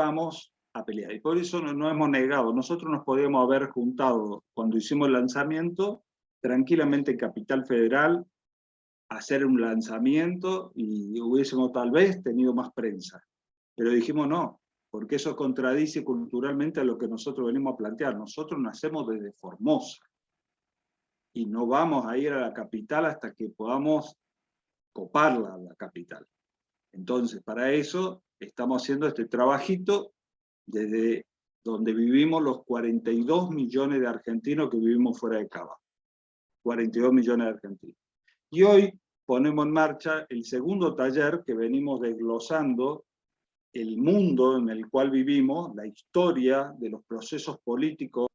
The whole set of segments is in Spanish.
vamos a pelear. Y por eso no hemos negado. Nosotros nos podíamos haber juntado cuando hicimos el lanzamiento, tranquilamente en Capital Federal, hacer un lanzamiento y hubiésemos tal vez tenido más prensa. Pero dijimos no, porque eso contradice culturalmente a lo que nosotros venimos a plantear. Nosotros nacemos desde Formosa y no vamos a ir a la capital hasta que podamos coparla, la capital. Entonces, para eso estamos haciendo este trabajito desde donde vivimos los 42 millones de argentinos que vivimos fuera de Cava. 42 millones de argentinos. Y hoy ponemos en marcha el segundo taller que venimos desglosando el mundo en el cual vivimos, la historia de los procesos políticos.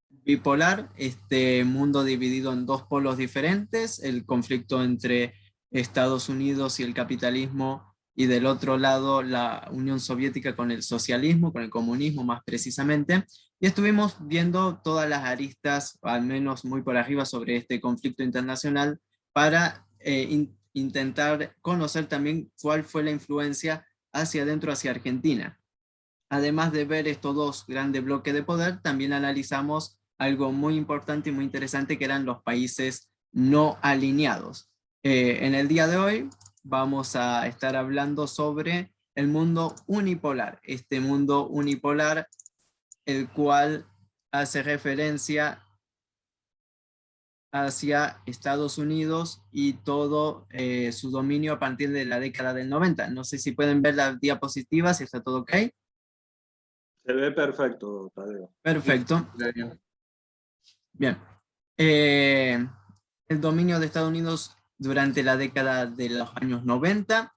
Bipolar, este mundo dividido en dos polos diferentes, el conflicto entre Estados Unidos y el capitalismo, y del otro lado la Unión Soviética con el socialismo, con el comunismo más precisamente, y estuvimos viendo todas las aristas, al menos muy por arriba, sobre este conflicto internacional, para intentar conocer también cuál fue la influencia hacia adentro, hacia Argentina. Además de ver estos dos grandes bloques de poder, también analizamos algo muy importante y muy interesante, que eran los países no alineados. En el día de hoy vamos a estar hablando sobre el mundo unipolar, este mundo unipolar el cual hace referencia hacia Estados Unidos y todo su dominio a partir de la década del 90. No sé si pueden ver las diapositivas, si está todo ok. Se ve perfecto, Tadeo. Perfecto. Bien. El dominio de Estados Unidos durante la década de los años 90.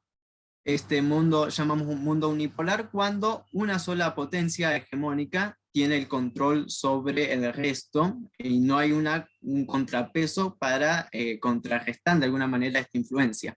Este mundo llamamos un mundo unipolar cuando una sola potencia hegemónica tiene el control sobre el resto y no hay un contrapeso para contrarrestar de alguna manera esta influencia.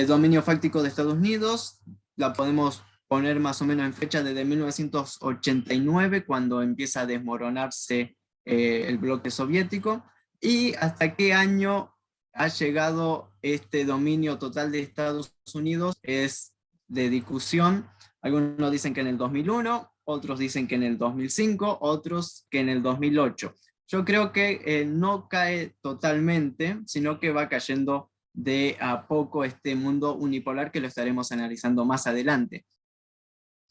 Dominio fáctico de Estados Unidos, la podemos poner más o menos en fecha desde 1989, cuando empieza a desmoronarse el bloque soviético, y hasta qué año ha llegado este dominio total de Estados Unidos es de discusión. Algunos dicen que en el 2001, otros dicen que en el 2005, otros que en el 2008. Yo creo que no cae totalmente, sino que va cayendo de a poco este mundo unipolar, que lo estaremos analizando más adelante.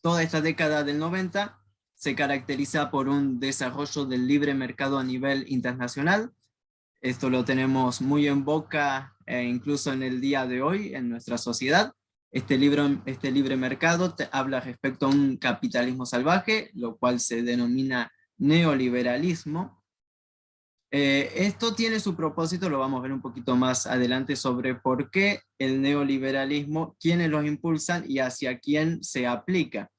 Toda esta década del 90 se caracteriza por un desarrollo del libre mercado a nivel internacional. Esto lo tenemos muy en boca, incluso en el día de hoy, en nuestra sociedad. Este libre mercado habla respecto a un capitalismo salvaje, lo cual se denomina neoliberalismo. Esto tiene su propósito, lo vamos a ver un poquito más adelante, sobre por qué el neoliberalismo, quiénes los impulsan y hacia quién se aplica.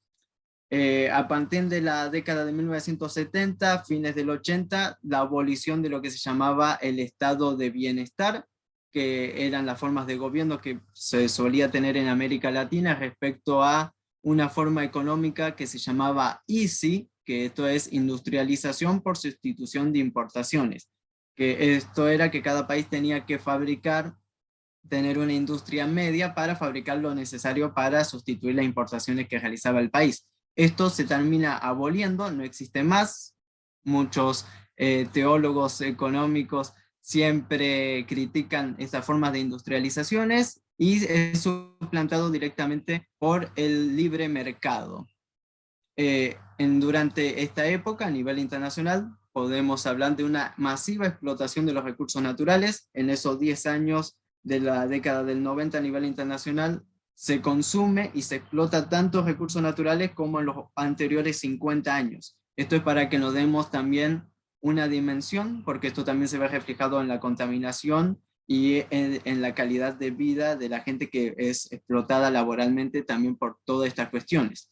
A partir de la década de 1970, fines del 80, la abolición de lo que se llamaba el estado de bienestar, que eran las formas de gobierno que se solía tener en América Latina respecto a una forma económica que se llamaba ISI, que esto es industrialización por sustitución de importaciones, que esto era que cada país tenía que fabricar, tener una industria media para fabricar lo necesario para sustituir las importaciones que realizaba el país. Esto se termina aboliendo, no existe más. Muchos teólogos económicos siempre critican estas formas de industrializaciones y es suplantado directamente por el libre mercado. Durante esta época, a nivel internacional, podemos hablar de una masiva explotación de los recursos naturales. En esos 10 años de la década del 90 a nivel internacional, se consume y se explota tantos recursos naturales como en los anteriores 50 años. Esto es para que nos demos también una dimensión, porque esto también se ve reflejado en la contaminación y en la calidad de vida de la gente que es explotada laboralmente también por todas estas cuestiones.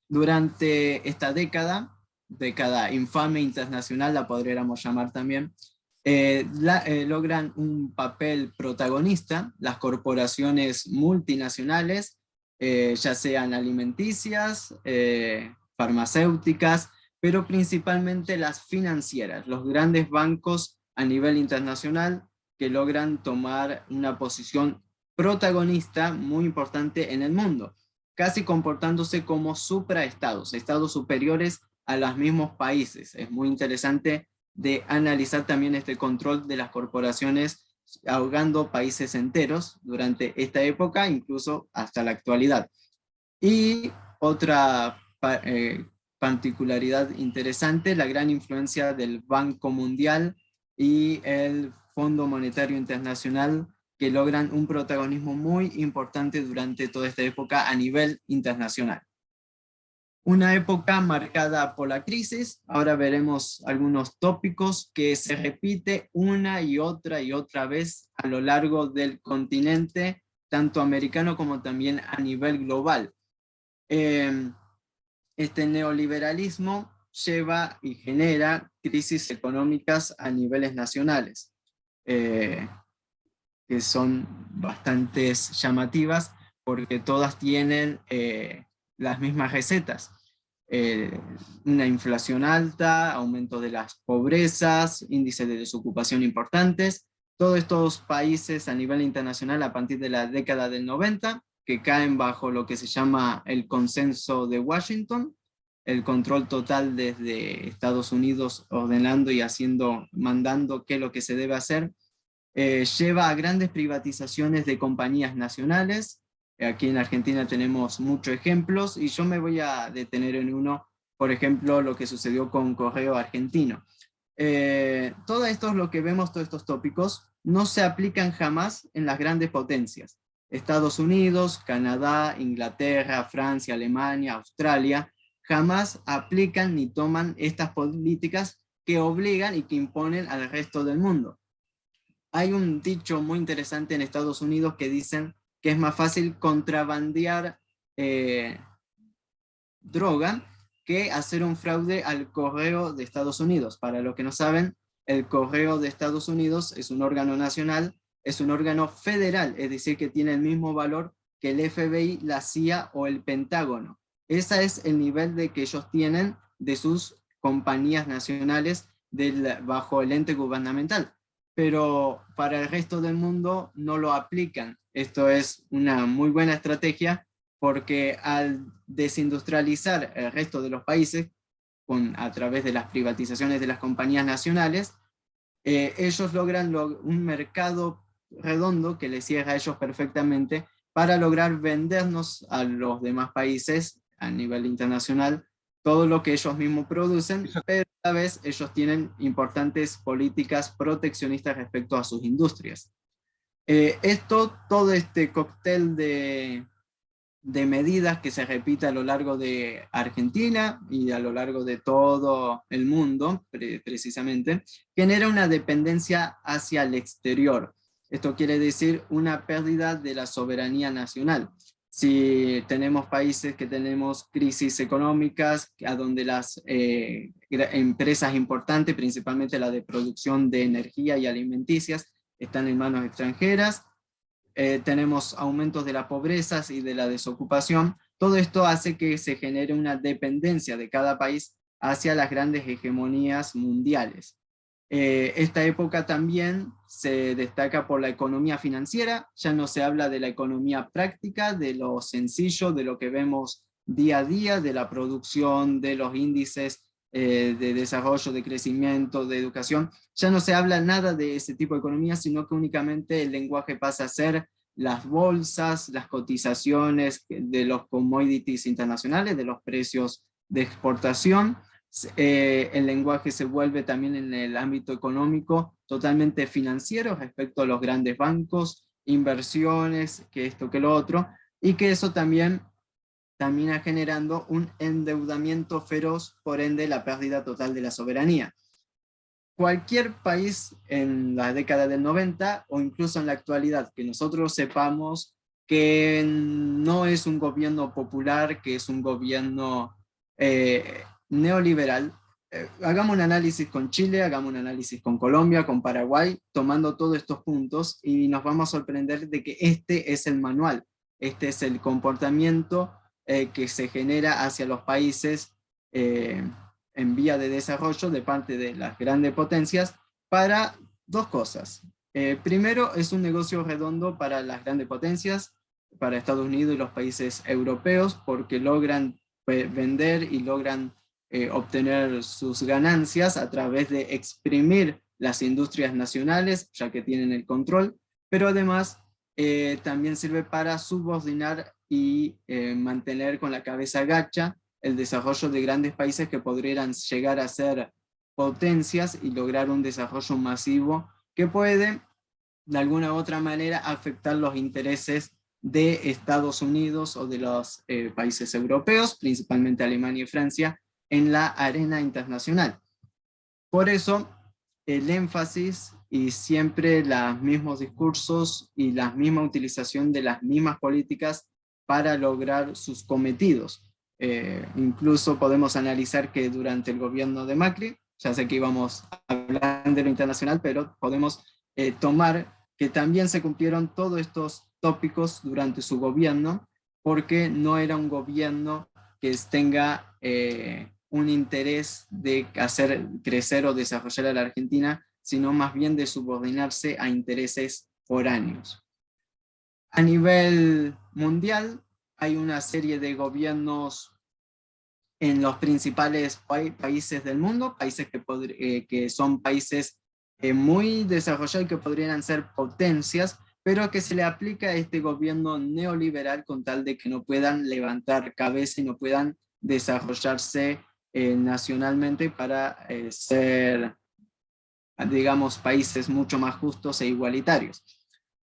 Durante esta década infame internacional, la podríamos llamar también, logran un papel protagonista las corporaciones multinacionales, ya sean alimenticias, farmacéuticas, pero principalmente las financieras, los grandes bancos a nivel internacional que logran tomar una posición protagonista muy importante en el mundo. casi comportándose como supraestados, estados superiores a los mismos países. Es muy interesante de analizar también este control de las corporaciones ahogando países enteros durante esta época, incluso hasta la actualidad. Y otra particularidad interesante, la gran influencia del Banco Mundial y el Fondo Monetario Internacional, que logran un protagonismo muy importante durante toda esta época a nivel internacional. Una época marcada por la crisis. Ahora veremos algunos tópicos que se repite una y otra vez a lo largo del continente, tanto americano como también a nivel global. Este neoliberalismo lleva y genera crisis económicas a niveles nacionales, que son bastante llamativas porque todas tienen las mismas recetas. Una inflación alta, aumento de las pobrezas, índices de desocupación importantes. Todos estos países a nivel internacional a partir de la década del 90, que caen bajo lo que se llama el consenso de Washington, el control total desde Estados Unidos ordenando y mandando qué es lo que se debe hacer, lleva a grandes privatizaciones de compañías nacionales. Aquí en Argentina tenemos muchos ejemplos y yo me voy a detener en uno, por ejemplo, lo que sucedió con Correo Argentino. Todo esto es lo que vemos, todos estos tópicos, no se aplican jamás en las grandes potencias. Estados Unidos, Canadá, Inglaterra, Francia, Alemania, Australia, jamás aplican ni toman estas políticas que obligan y que imponen al resto del mundo. Hay un dicho muy interesante en Estados Unidos que dicen que es más fácil contrabandear droga que hacer un fraude al correo de Estados Unidos. Para los que no saben, el correo de Estados Unidos es un órgano nacional, es un órgano federal, es decir, que tiene el mismo valor que el FBI, la CIA o el Pentágono. Ese es el nivel de que ellos tienen de sus compañías nacionales bajo el ente gubernamental. Pero para el resto del mundo no lo aplican. Esto es una muy buena estrategia porque al desindustrializar el resto de los países a través de las privatizaciones de las compañías nacionales, ellos logran un mercado redondo que les cierra a ellos perfectamente para lograr vendernos a los demás países a nivel internacional todo lo que ellos mismos producen, pero a la vez ellos tienen importantes políticas proteccionistas respecto a sus industrias. Todo este cóctel de medidas que se repite a lo largo de Argentina y a lo largo de todo el mundo, precisamente, genera una dependencia hacia el exterior. Esto quiere decir una pérdida de la soberanía nacional. Si tenemos países que tenemos crisis económicas, a donde las empresas importantes, principalmente la de producción de energía y alimenticias, están en manos extranjeras, tenemos aumentos de la pobreza y de la desocupación, todo esto hace que se genere una dependencia de cada país hacia las grandes hegemonías mundiales. Esta época también se destaca por la economía financiera, ya no se habla de la economía práctica, de lo sencillo, de lo que vemos día a día, de la producción, de los índices de desarrollo, de crecimiento, de educación. Ya no se habla nada de ese tipo de economía, sino que únicamente el lenguaje pasa a ser las bolsas, las cotizaciones de los commodities internacionales, de los precios de exportación. El lenguaje se vuelve también en el ámbito económico totalmente financiero respecto a los grandes bancos, inversiones, que esto, que lo otro, y que eso también termina generando un endeudamiento feroz, por ende la pérdida total de la soberanía. Cualquier país en la década del 90 o incluso en la actualidad que nosotros sepamos que no es un gobierno popular, que es un gobierno neoliberal, hagamos un análisis con Chile, hagamos un análisis con Colombia, con Paraguay, tomando todos estos puntos y nos vamos a sorprender de que este es el manual, este es el comportamiento que se genera hacia los países en vía de desarrollo de parte de las grandes potencias para dos cosas. Primero, es un negocio redondo para las grandes potencias para Estados Unidos y los países europeos porque logran vender y logran obtener sus ganancias a través de exprimir las industrias nacionales, ya que tienen el control, pero además también sirve para subordinar y mantener con la cabeza gacha el desarrollo de grandes países que podrían llegar a ser potencias y lograr un desarrollo masivo que puede de alguna u otra manera afectar los intereses de Estados Unidos o de los países europeos, principalmente Alemania y Francia, en la arena internacional. Por eso, el énfasis y siempre los mismos discursos y la misma utilización de las mismas políticas para lograr sus cometidos. Incluso podemos analizar que durante el gobierno de Macri, ya sé que íbamos a hablar de lo internacional, pero podemos tomar que también se cumplieron todos estos tópicos durante su gobierno, porque no era un gobierno que tenga un interés de hacer crecer o desarrollar a la Argentina, sino más bien de subordinarse a intereses foráneos. A nivel mundial, hay una serie de gobiernos en los principales países del mundo, países que son países muy desarrollados y que podrían ser potencias, pero que se le aplica a este gobierno neoliberal con tal de que no puedan levantar cabeza y no puedan desarrollarse nacionalmente para ser, digamos, países mucho más justos e igualitarios.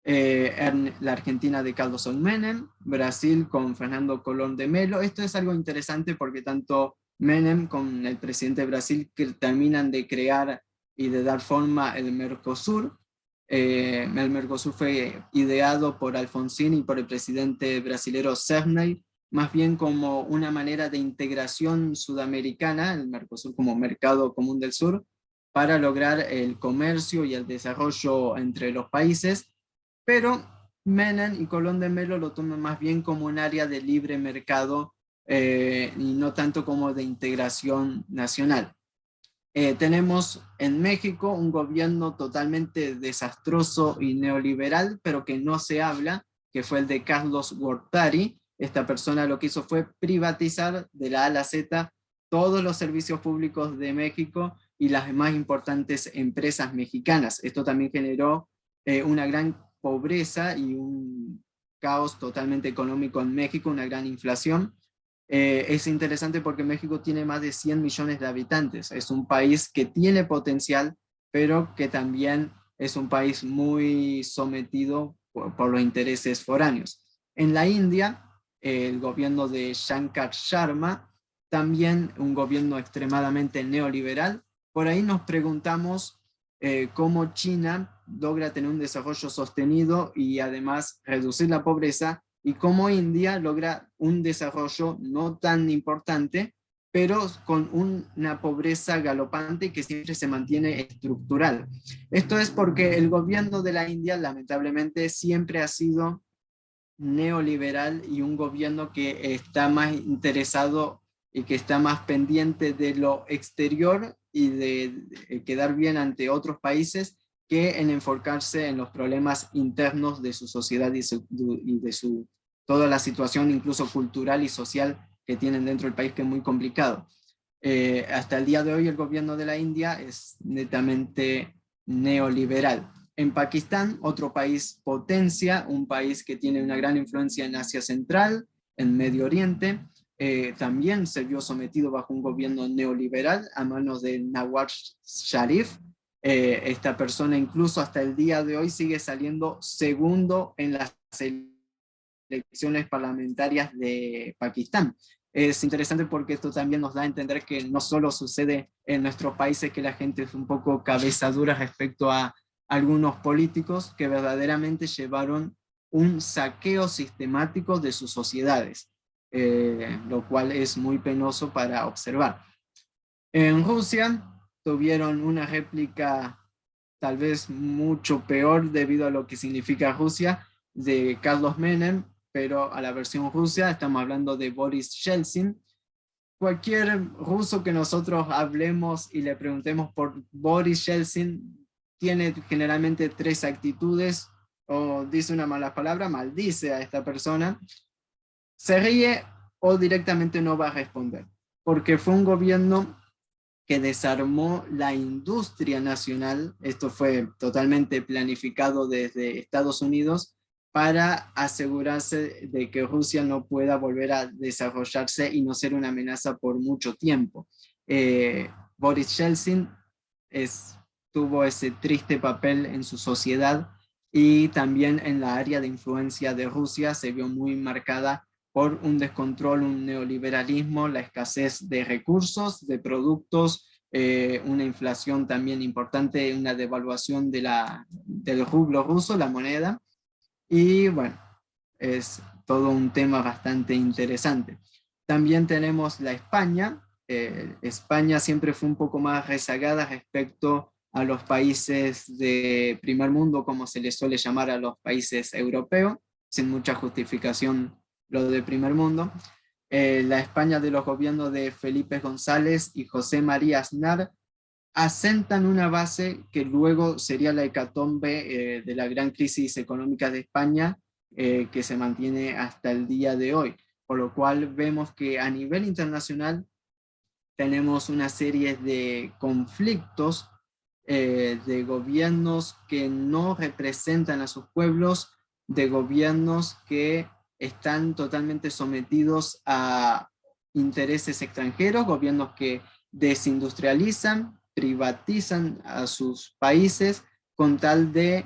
La Argentina de Carlos Saúl Menem, Brasil con Fernando Collor de Mello. Esto es algo interesante porque tanto Menem con el presidente de Brasil que terminan de crear y de dar forma el Mercosur. El Mercosur fue ideado por Alfonsín y por el presidente brasilero Serrey, más bien como una manera de integración sudamericana, el Mercosur como mercado común del sur, para lograr el comercio y el desarrollo entre los países, pero Menem y Colón de Mello lo toman más bien como un área de libre mercado y no tanto como de integración nacional. Tenemos en México un gobierno totalmente desastroso y neoliberal, pero que no se habla, que fue el de Carlos Gortari. Esta persona lo que hizo fue privatizar de la A a la Z todos los servicios públicos de México y las más importantes empresas mexicanas. Esto también generó una gran pobreza y un caos totalmente económico en México, una gran inflación. Es interesante porque México tiene más de 100 millones de habitantes. Es un país que tiene potencial, pero que también es un país muy sometido por los intereses foráneos. En la India, el gobierno de Shankar Sharma, también un gobierno extremadamente neoliberal. Por ahí nos preguntamos cómo China logra tener un desarrollo sostenido y además reducir la pobreza, y cómo India logra un desarrollo no tan importante, pero con una pobreza galopante que siempre se mantiene estructural. Esto es porque el gobierno de la India lamentablemente siempre ha sido neoliberal y un gobierno que está más interesado y que está más pendiente de lo exterior y de quedar bien ante otros países que en enfocarse en los problemas internos de su sociedad y de toda la situación incluso cultural y social que tienen dentro del país, que es muy complicado. Hasta el día de hoy el gobierno de la India es netamente neoliberal. En Pakistán, otro país potencia, un país que tiene una gran influencia en Asia Central, en Medio Oriente, también se vio sometido bajo un gobierno neoliberal a manos de Nawaz Sharif. Esta persona incluso hasta el día de hoy sigue saliendo segundo en las elecciones parlamentarias de Pakistán. Es interesante porque esto también nos da a entender que no solo sucede en nuestros países que la gente es un poco cabeza dura respecto a algunos políticos que verdaderamente llevaron un saqueo sistemático de sus sociedades, lo cual es muy penoso para observar. En Rusia tuvieron una réplica tal vez mucho peor debido a lo que significa Rusia, de Carlos Menem, pero a la versión rusa estamos hablando de Boris Yeltsin. Cualquier ruso que nosotros hablemos y le preguntemos por Boris Yeltsin tiene generalmente tres actitudes. o dice una mala palabra, maldice a esta persona, se ríe o directamente no va a responder, porque fue un gobierno que desarmó la industria nacional. Esto fue totalmente planificado desde Estados Unidos para asegurarse de que Rusia no pueda volver a desarrollarse y no ser una amenaza por mucho tiempo. Boris Yeltsin tuvo ese triste papel en su sociedad, y también en la área de influencia de Rusia se vio muy marcada por un descontrol, un neoliberalismo, la escasez de recursos, de productos, una inflación también importante, una devaluación del rublo ruso, la moneda, y bueno, es todo un tema bastante interesante. También tenemos la España. España siempre fue un poco más rezagada respecto a los países de primer mundo, como se les suele llamar a los países europeos, sin mucha justificación lo de primer mundo. La España de los gobiernos de Felipe González y José María Aznar asentan una base que luego sería la hecatombe de la gran crisis económica de España, que se mantiene hasta el día de hoy. Por lo cual vemos que a nivel internacional tenemos una serie de conflictos, de gobiernos que no representan a sus pueblos, de gobiernos que están totalmente sometidos a intereses extranjeros, gobiernos que desindustrializan, privatizan a sus países con tal de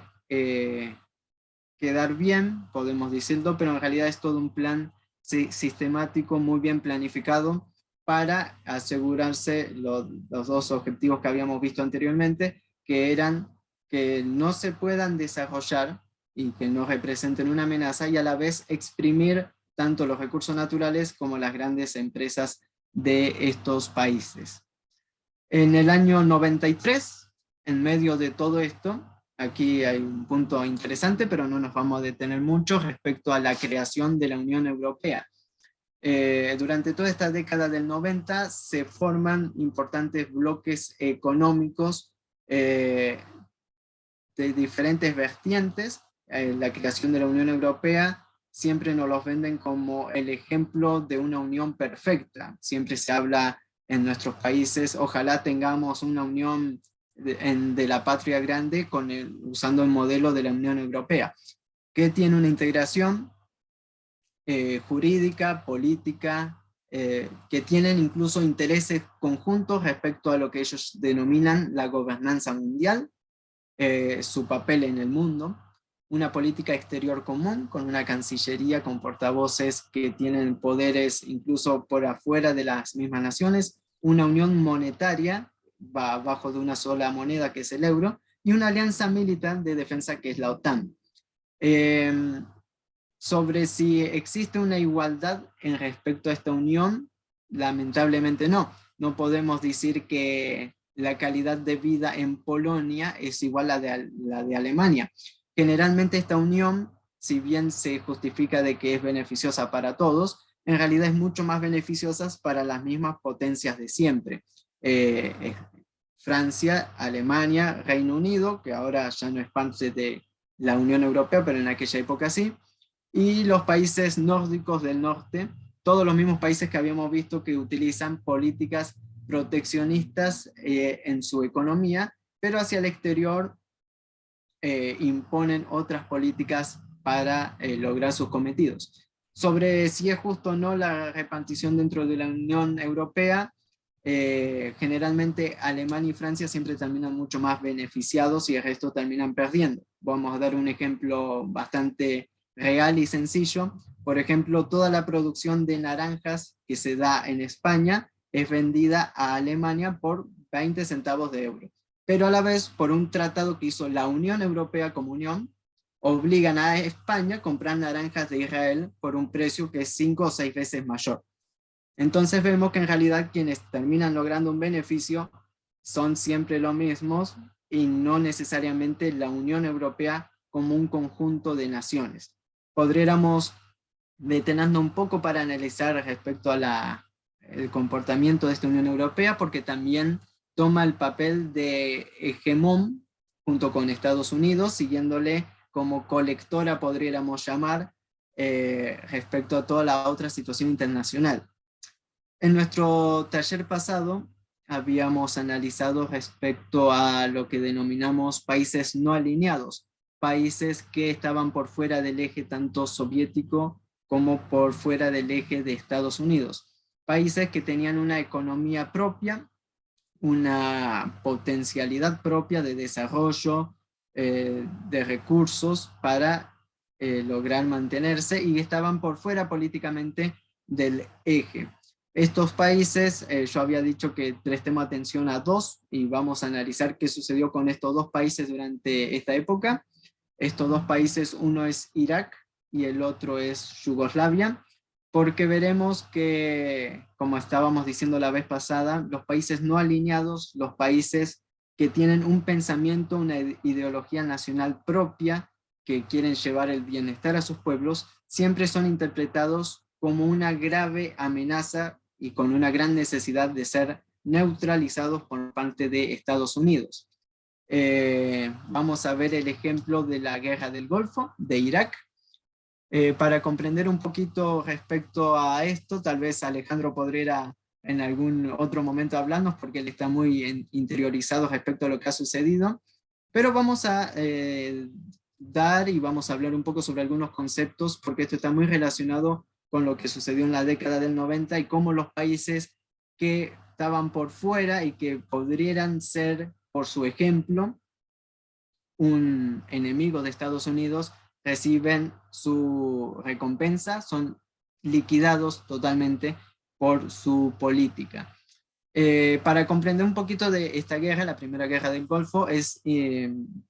quedar bien, podemos decirlo, pero en realidad es todo un plan sistemático muy bien planificado para asegurarse los dos objetivos que habíamos visto anteriormente, que eran que no se puedan desarrollar y que no representen una amenaza, y a la vez exprimir tanto los recursos naturales como las grandes empresas de estos países. En el año 93, en medio de todo esto, aquí hay un punto interesante, pero no nos vamos a detener mucho respecto a la creación de la Unión Europea. Durante toda esta década del 90 se forman importantes bloques económicos de diferentes vertientes. La creación de la Unión Europea siempre nos los venden como el ejemplo de una unión perfecta. Siempre se habla en nuestros países, ojalá tengamos una unión de la patria grande usando el modelo de la Unión Europea, que tiene una integración jurídica, política, que tienen incluso intereses conjuntos respecto a lo que ellos denominan la gobernanza mundial, su papel en el mundo, una política exterior común con una cancillería con portavoces que tienen poderes incluso por afuera de las mismas naciones, una unión monetaria bajo de una sola moneda que es el euro, y una alianza militar de defensa que es la OTAN. Sobre si existe una igualdad en respecto a esta unión, lamentablemente no. No podemos decir que la calidad de vida en Polonia es igual a la de Alemania. Generalmente esta unión, si bien se justifica de que es beneficiosa para todos, en realidad es mucho más beneficiosa para las mismas potencias de siempre. Francia, Alemania, Reino Unido, que ahora ya no es parte de la Unión Europea, pero en aquella época sí, y los países nórdicos del norte, todos los mismos países que habíamos visto que utilizan políticas proteccionistas en su economía, pero hacia el exterior imponen otras políticas para lograr sus cometidos. Sobre si es justo o no la repartición dentro de la Unión Europea, generalmente Alemania y Francia siempre terminan mucho más beneficiados y el resto terminan perdiendo. Vamos a dar un ejemplo bastante real y sencillo. Por ejemplo, toda la producción de naranjas que se da en España es vendida a Alemania por 20 centavos de euro. Pero a la vez, por un tratado que hizo la Unión Europea como unión, obligan a España a comprar naranjas de Israel por un precio que es 5 o 6 veces mayor. Entonces vemos que en realidad quienes terminan logrando un beneficio son siempre los mismos y no necesariamente la Unión Europea como un conjunto de naciones. Podríamos detenernos un poco para analizar respecto a el comportamiento de esta Unión Europea, porque también toma el papel de hegemón junto con Estados Unidos, siguiéndole como colectora, podríamos llamar, respecto a toda la otra situación internacional. En nuestro taller pasado habíamos analizado respecto a lo que denominamos países no alineados, países que estaban por fuera del eje tanto soviético como por fuera del eje de Estados Unidos, países que tenían una economía propia, una potencialidad propia de desarrollo de recursos para lograr mantenerse y estaban por fuera políticamente del eje. Estos países, yo había dicho que prestemos atención a dos y vamos a analizar qué sucedió con estos dos países durante esta época. Estos dos países, uno es Irak y el otro es Yugoslavia, porque veremos que, como estábamos diciendo la vez pasada, los países no alineados, los países que tienen un pensamiento, una ideología nacional propia, que quieren llevar el bienestar a sus pueblos, siempre son interpretados como una grave amenaza y con una gran necesidad de ser neutralizados por parte de Estados Unidos. Vamos a ver el ejemplo de la Guerra del Golfo, de Irak. Para comprender un poquito respecto a esto, tal vez Alejandro podría en algún otro momento hablarnos, porque él está muy interiorizado respecto a lo que ha sucedido, pero vamos a dar y vamos a hablar un poco sobre algunos conceptos, porque esto está muy relacionado con lo que sucedió en la década del 90 y cómo los países que estaban por fuera y que podrían ser, por su ejemplo, un enemigo de Estados Unidos, reciben su recompensa, son liquidados totalmente por su política. Para comprender un poquito de esta guerra, la primera guerra del Golfo, es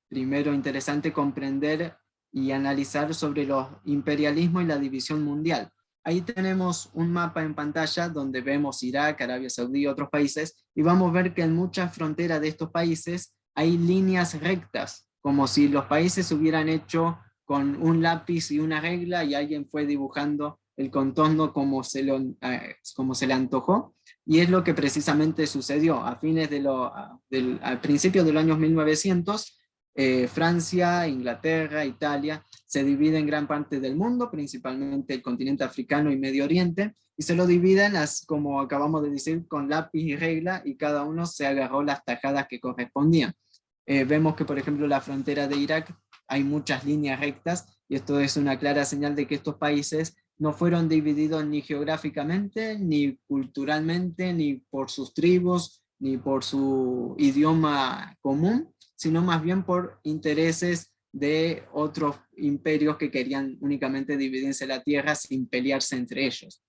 primero interesante comprender y analizar sobre los imperialismos y la división mundial. Ahí tenemos un mapa en pantalla donde vemos Irak, Arabia Saudí y otros países, y vamos a ver que en muchas fronteras de estos países hay líneas rectas, como si los países hubieran hecho con un lápiz y una regla y alguien fue dibujando el contorno como se le antojó, y es lo que precisamente sucedió. A fines al principio de los años 1900, Francia, Inglaterra, Italia se dividen en gran parte del mundo, principalmente el continente africano y Medio Oriente, y se lo dividen, como acabamos de decir, con lápiz y regla, y cada uno se agarró las tajadas que correspondían. Vemos que, por ejemplo, la frontera de Irak hay muchas líneas rectas, y esto es una clara señal de que estos países no fueron divididos ni geográficamente, ni culturalmente, ni por sus tribus, ni por su idioma común, sino más bien por intereses de otros imperios que querían únicamente dividirse la tierra sin pelearse entre ellos.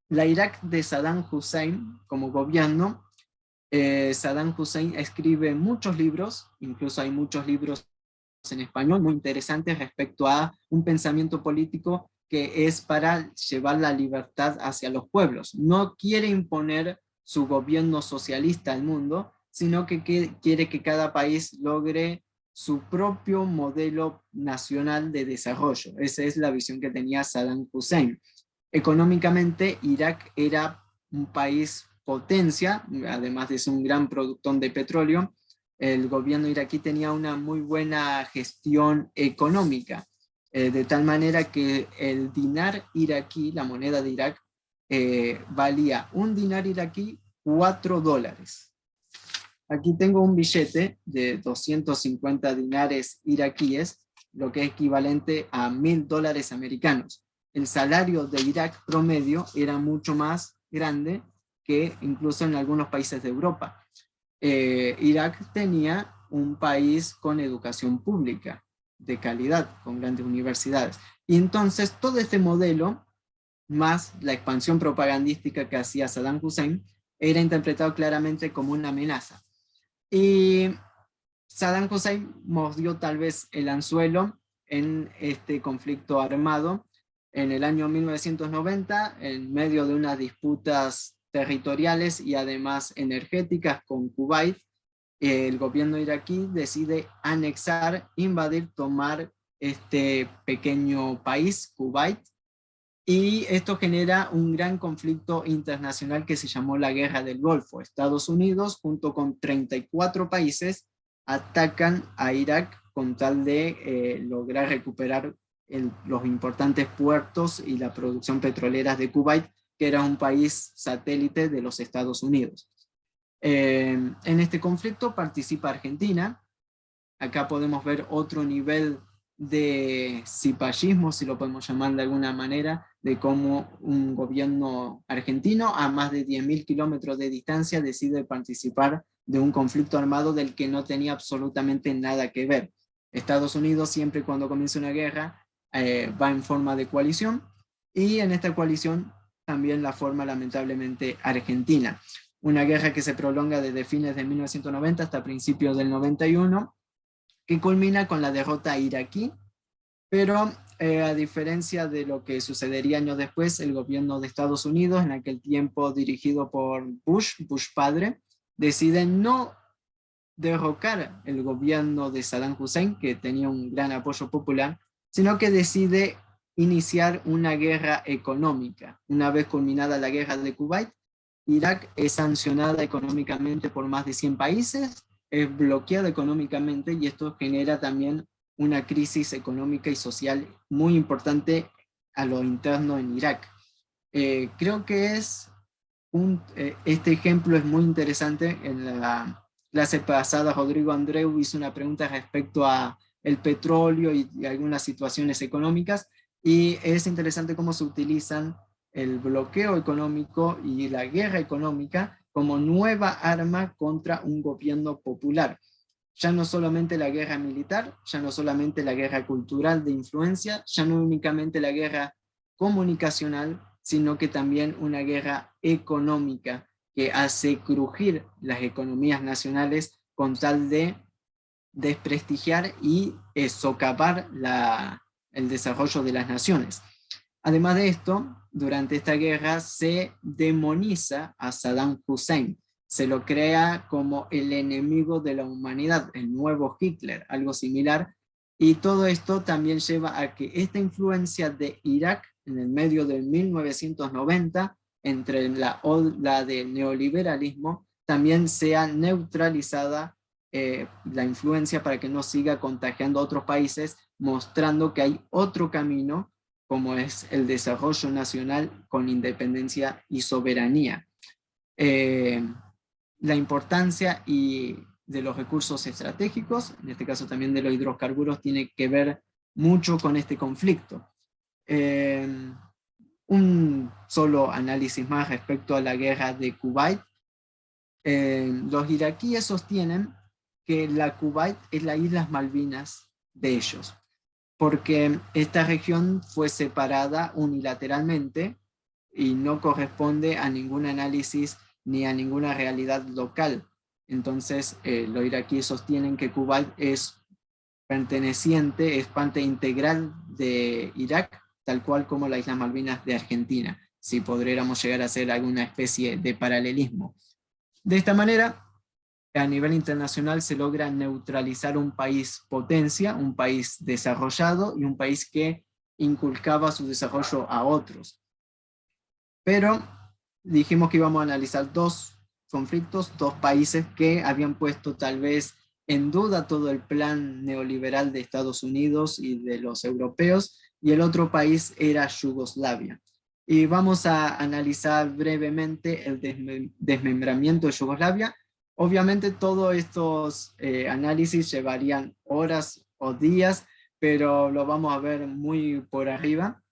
La Irak de Saddam Hussein como gobierno, Saddam Hussein escribe muchos libros, incluso hay muchos libros en español muy interesantes respecto a un pensamiento político que es para llevar la libertad hacia los pueblos. No quiere imponer su gobierno socialista al mundo, sino que quiere que cada país logre su propio modelo nacional de desarrollo. Esa es la visión que tenía Saddam Hussein. Económicamente, Irak era un país potencia, además de ser un gran productor de petróleo. El gobierno iraquí tenía una muy buena gestión económica, de tal manera que el dinar iraquí, la moneda de Irak, valía un dinar iraquí $4. Aquí tengo un billete de 250 dinares iraquíes, lo que es equivalente a $1.000 americanos. El salario de Irak promedio era mucho más grande que incluso en algunos países de Europa. Irak tenía un país con educación pública de calidad, con grandes universidades. Y entonces todo este modelo, más la expansión propagandística que hacía Saddam Hussein, era interpretado claramente como una amenaza. Y Saddam Hussein mordió tal vez el anzuelo en este conflicto armado en el año 1990, en medio de unas disputas territoriales y además energéticas con Kuwait. El gobierno iraquí decide anexar, invadir, tomar este pequeño país, Kuwait, y esto genera un gran conflicto internacional que se llamó la Guerra del Golfo. Estados Unidos, junto con 34 países, atacan a Irak con tal de lograr recuperar los importantes puertos y la producción petrolera de Kuwait, que era un país satélite de los Estados Unidos. En este conflicto participa Argentina. Acá podemos ver otro nivel de cipallismo, si lo podemos llamar de alguna manera, de cómo un gobierno argentino a más de 10.000 kilómetros de distancia decide participar de un conflicto armado del que no tenía absolutamente nada que ver. Estados Unidos siempre cuando comienza una guerra va en forma de coalición, y en esta coalición también la forma lamentablemente Argentina. Una guerra que se prolonga desde fines de 1990 hasta principios del 91, que culmina con la derrota iraquí, pero a diferencia de lo que sucedería años después, el gobierno de Estados Unidos, en aquel tiempo dirigido por Bush padre, decide no derrocar el gobierno de Saddam Hussein, que tenía un gran apoyo popular, sino que decide iniciar una guerra económica. Una vez culminada la guerra de Kuwait, Irak es sancionada económicamente por más de 100 países, es bloqueada económicamente, y esto genera también una crisis económica y social muy importante a lo interno en Irak. Creo que este ejemplo es muy interesante. En la clase pasada Rodrigo Andreu hizo una pregunta respecto a el petróleo y algunas situaciones económicas, y es interesante cómo se utilizan el bloqueo económico y la guerra económica como nueva arma contra un gobierno popular. Ya no solamente la guerra militar, ya no solamente la guerra cultural de influencia, ya no únicamente la guerra comunicacional, sino que también una guerra económica que hace crujir las economías nacionales con tal de desprestigiar y socavar el desarrollo de las naciones. Además de esto, durante esta guerra se demoniza a Saddam Hussein, se lo crea como el enemigo de la humanidad, el nuevo Hitler, algo similar, y todo esto también lleva a que esta influencia de Irak en el medio del 1990, entre la ola del neoliberalismo, también sea neutralizada la influencia para que no siga contagiando a otros países, mostrando que hay otro camino, como es el desarrollo nacional con independencia y soberanía. La importancia de los recursos estratégicos, en este caso también de los hidrocarburos, tiene que ver mucho con este conflicto. Un solo análisis más respecto a la guerra de Kuwait. Los iraquíes sostienen que la Kuwait es las Islas Malvinas de ellos, porque esta región fue separada unilateralmente y no corresponde a ningún análisis ni a ninguna realidad local. Entonces, los iraquíes sostienen que Kuwait es perteneciente, es parte integral de Irak, tal cual como las Islas Malvinas de Argentina, si podríamos llegar a hacer alguna especie de paralelismo. De esta manera, a nivel internacional se logra neutralizar un país potencia, un país desarrollado y un país que inculcaba su desarrollo a otros. Pero dijimos que íbamos a analizar dos conflictos, dos países que habían puesto tal vez en duda todo el plan neoliberal de Estados Unidos y de los europeos, y el otro país era Yugoslavia. Y vamos a analizar brevemente el desmembramiento de Yugoslavia. Obviamente todos estos análisis llevarían horas o días, pero lo vamos a ver muy por arriba.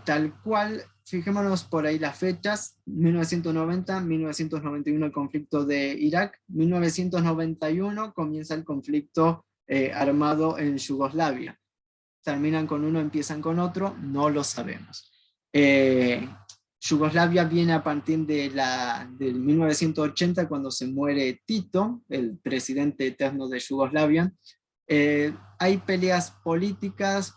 Tal cual, fijémonos por ahí las fechas: 1990, 1991 el conflicto de Irak, 1991 comienza el conflicto armado en Yugoslavia. Terminan con uno, empiezan con otro, no lo sabemos. Yugoslavia viene a partir del 1980, cuando se muere Tito, el presidente eterno de Yugoslavia. Hay peleas políticas,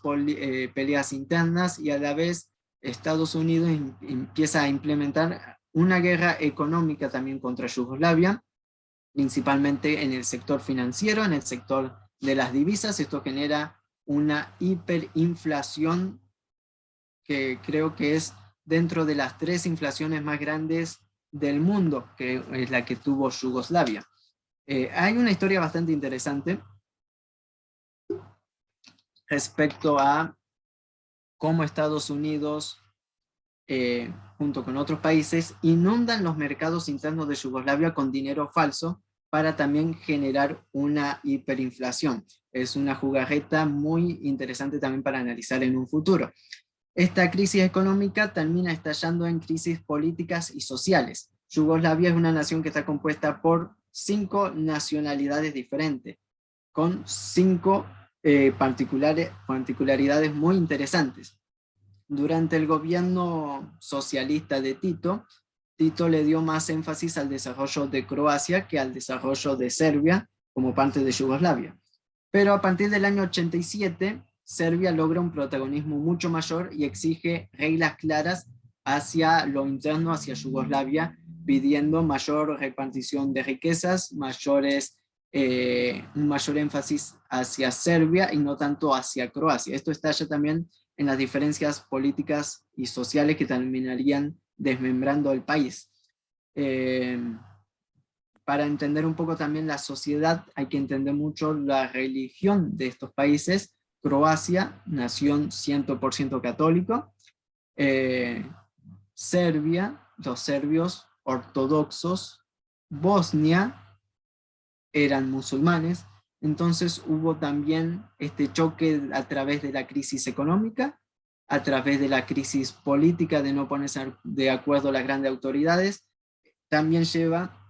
peleas internas, y a la vez Estados Unidos empieza a implementar una guerra económica también contra Yugoslavia, principalmente en el sector financiero, en el sector de las divisas. Esto genera una hiperinflación que creo que es dentro de las 3 inflaciones más grandes del mundo, que es la que tuvo Yugoslavia. Hay una historia bastante interesante respecto a cómo Estados Unidos, junto con otros países, inundan los mercados internos de Yugoslavia con dinero falso para también generar una hiperinflación. Es una jugarreta muy interesante también para analizar en un futuro. Esta crisis económica termina estallando en crisis políticas y sociales. Yugoslavia es una nación que está compuesta por 5 nacionalidades diferentes, con 5 particularidades muy interesantes. Durante el gobierno socialista de Tito, Tito le dio más énfasis al desarrollo de Croacia que al desarrollo de Serbia como parte de Yugoslavia. Pero a partir del año 87, Serbia logra un protagonismo mucho mayor y exige reglas claras hacia lo interno, hacia Yugoslavia, pidiendo mayor repartición de riquezas, un mayor énfasis hacia Serbia y no tanto hacia Croacia. Esto estalla también en las diferencias políticas y sociales que terminarían desmembrando el país. Para entender un poco también la sociedad, hay que entender mucho la religión de estos países. Croacia, nación 100% católico. Serbia, los serbios ortodoxos. Bosnia, eran musulmanes. Entonces hubo también este choque a través de la crisis económica, a través de la crisis política de no ponerse de acuerdo las grandes autoridades, también lleva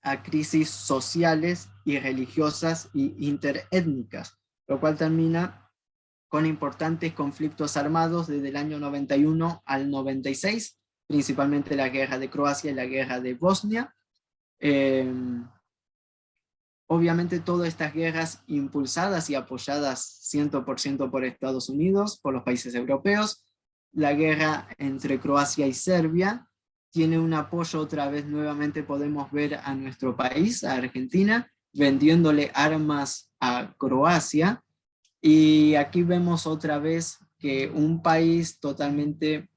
a crisis sociales y religiosas e interétnicas, lo cual termina con importantes conflictos armados desde el año 91 al 96, principalmente la guerra de Croacia y la guerra de Bosnia. Obviamente todas estas guerras impulsadas y apoyadas 100% por Estados Unidos, por los países europeos. La guerra entre Croacia y Serbia tiene un apoyo, otra vez nuevamente podemos ver a nuestro país, a Argentina, vendiéndole armas a Croacia. Y aquí vemos otra vez que un país totalmente,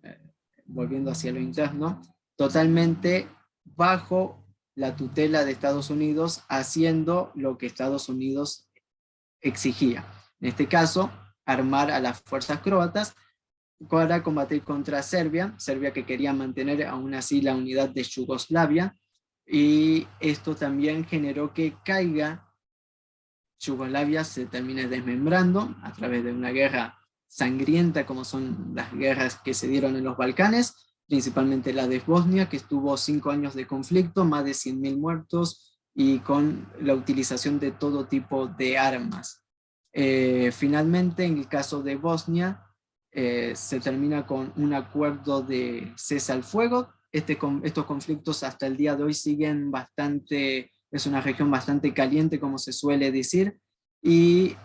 volviendo hacia lo interno, totalmente bajo la tutela de Estados Unidos, haciendo lo que Estados Unidos exigía. En este caso, armar a las fuerzas croatas para combatir contra Serbia, Serbia que quería mantener aún así la unidad de Yugoslavia, y esto también generó que caiga Yugoslavia, se termine desmembrando a través de una guerra sangrienta como son las guerras que se dieron en los Balcanes, principalmente la de Bosnia, que estuvo 5 años de conflicto, más de 100.000 muertos y con la utilización de todo tipo de armas. Finalmente, en el caso de Bosnia, se termina con un acuerdo de cese al fuego. Estos conflictos hasta el día de hoy siguen bastante, es una región bastante caliente, como se suele decir, y